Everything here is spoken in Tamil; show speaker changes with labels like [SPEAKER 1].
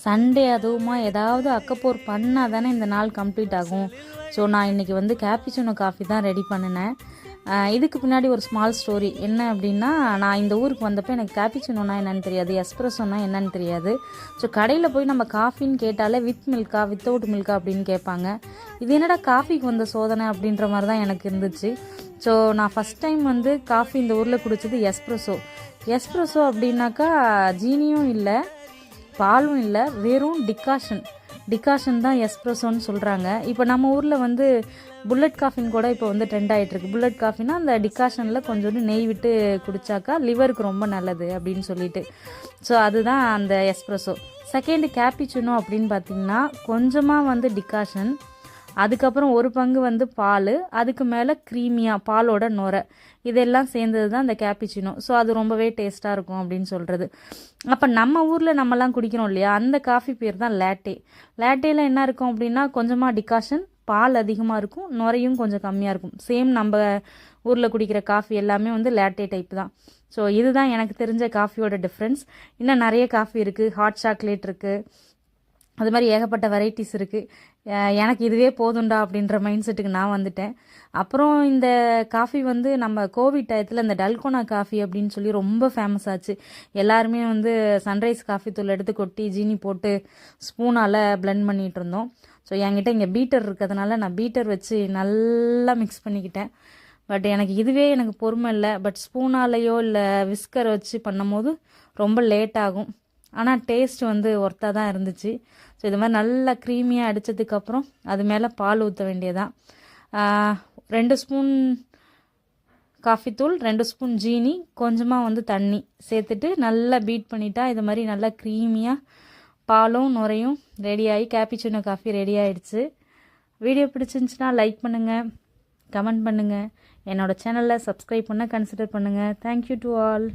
[SPEAKER 1] சண்டே அதுவுமா ஏதாவது அக்கப்போர் பண்ணால் தானே இந்த நாள் கம்ப்ளீட் ஆகும். ஸோ நான் இன்றைக்கி வந்து கேப்பிச்சினோ காஃபி தான் ரெடி பண்ணினேன். இதுக்கு பின்னாடி ஒரு ஸ்மால் ஸ்டோரி என்ன அப்படின்னா, நான் இந்த ஊருக்கு வந்தப்போ எனக்கு கேப்பிச்சினோனா என்னென்னு தெரியாது, எஸ்ப்ரெஸோனா என்னென்னு தெரியாது. ஸோ கடையில் போய் நம்ம காஃபின்னு கேட்டாலே வித் மில்கா வித்தவுட் மில்கா அப்படின்னு கேட்பாங்க. இது என்னடா காஃபிக்கு வந்த சோதனை அப்படின்ற மாதிரி தான் எனக்கு இருந்துச்சு. ஸோ நான் ஃபஸ்ட் டைம் வந்து காஃபி இந்த ஊரில் குடித்தது எஸ்ப்ரெஸோ அப்படின்னாக்கா ஜீனியும் இல்லை, பாலும் இல்லை, வெறும் டிகாஷன் தான் எஸ்ப்ரெஸோன்னு சொல்கிறாங்க. இப்போ நம்ம ஊரில் வந்து புல்லட் காஃபின்னு கூட இப்போ வந்து ட்ரெண்ட் ஆகிட்டுருக்கு. புல்லட் காஃபின்னா அந்த டிகாஷனில் கொஞ்சோண்டு நெய் விட்டு குடித்தாக்கா லிவருக்கு ரொம்ப நல்லது அப்படின்னு சொல்லிட்டு. ஸோ அதுதான் அந்த எஸ்ப்ரெஸோ. செகண்டு கேப்பிச்சினோ அப்படின்னு பார்த்திங்கன்னா கொஞ்சமாக வந்து டிகாஷன், அதுக்கப்புறம் ஒரு பங்கு வந்து பால், அதுக்கு மேலே க்ரீமியாக பாலோட நுரை, இதெல்லாம் சேர்ந்தது தான் இந்த கேப்பிச்சினோ. ஸோ அது ரொம்பவே டேஸ்ட்டாக இருக்கும் அப்படின்னு சொல்கிறது. அப்போ நம்ம ஊரில் நம்மலாம் குடிக்கிறோம் இல்லையா, அந்த காஃபி பேர் தான் லேட்டே. லேட்டேயில் என்ன இருக்கும் அப்படின்னா கொஞ்சமாக டிகாஷன், பால் அதிகமாக இருக்கும், நுரையும் கொஞ்சம் கம்மியாக இருக்கும். சேம் நம்ம ஊரில் குடிக்கிற காஃபி எல்லாமே வந்து லேட்டே டைப் தான். ஸோ இதுதான் எனக்கு தெரிஞ்ச காஃபியோட டிஃப்ரென்ஸ். இன்னும் நிறைய காஃபி இருக்குது, ஹாட் சாக்லேட் இருக்குது, அது மாதிரி ஏகப்பட்ட வெரைட்டிஸ் இருக்குது. எனக்கு இதுவே போதுண்டா அப்படின்ற மைண்ட் செட்டுக்கு நான் வந்துட்டேன். அப்புறம் இந்த காஃபி வந்து நம்ம கோவிட் டயத்தில் இந்த டல்கோனா காஃபி அப்படின்னு சொல்லி ரொம்ப ஃபேமஸ் ஆச்சு. எல்லாருமே வந்து சன்ரைஸ் காஃபி தூள் எடுத்து கொட்டி ஜீனி போட்டு ஸ்பூனால் பிளெண்ட் பண்ணிகிட்டு இருந்தோம். ஸோ என்கிட்ட இங்கே பீட்டர் இருக்கிறதுனால நான் பீட்டர் வச்சு நல்லா மிக்ஸ் பண்ணிக்கிட்டேன். பட் எனக்கு பொறுமை இல்லை. பட் ஸ்பூனாலேயோ இல்லை விஸ்கரை வச்சு பண்ணும்போது ரொம்ப லேட் ஆகும். ஆனால் டேஸ்ட் வந்து ஒர்த்தாக தான் இருந்துச்சு. ஸோ இது மாதிரி நல்லா க்ரீமியாக அடித்ததுக்கப்புறம் அது மேலே பால் ஊற்ற வேண்டியதான். 2 ஸ்பூன் காஃபித்தூள், 2 ஸ்பூன் ஜீனி, கொஞ்சமாக வந்து தண்ணி சேர்த்துட்டு நல்லா பீட் பண்ணிட்டா இது மாதிரி நல்லா க்ரீமியாக பாலும் நுரையும் ரெடியாகி கேப்பிச்சினோ காஃபி ரெடி ஆகிடுச்சு. வீடியோ பிடிச்சிருந்துச்சுன்னா லைக் பண்ணுங்கள், கமெண்ட் பண்ணுங்கள், என்னோடய சேனலில் சப்ஸ்கிரைப் பண்ண கன்சிடர் பண்ணுங்கள். Thank you to all.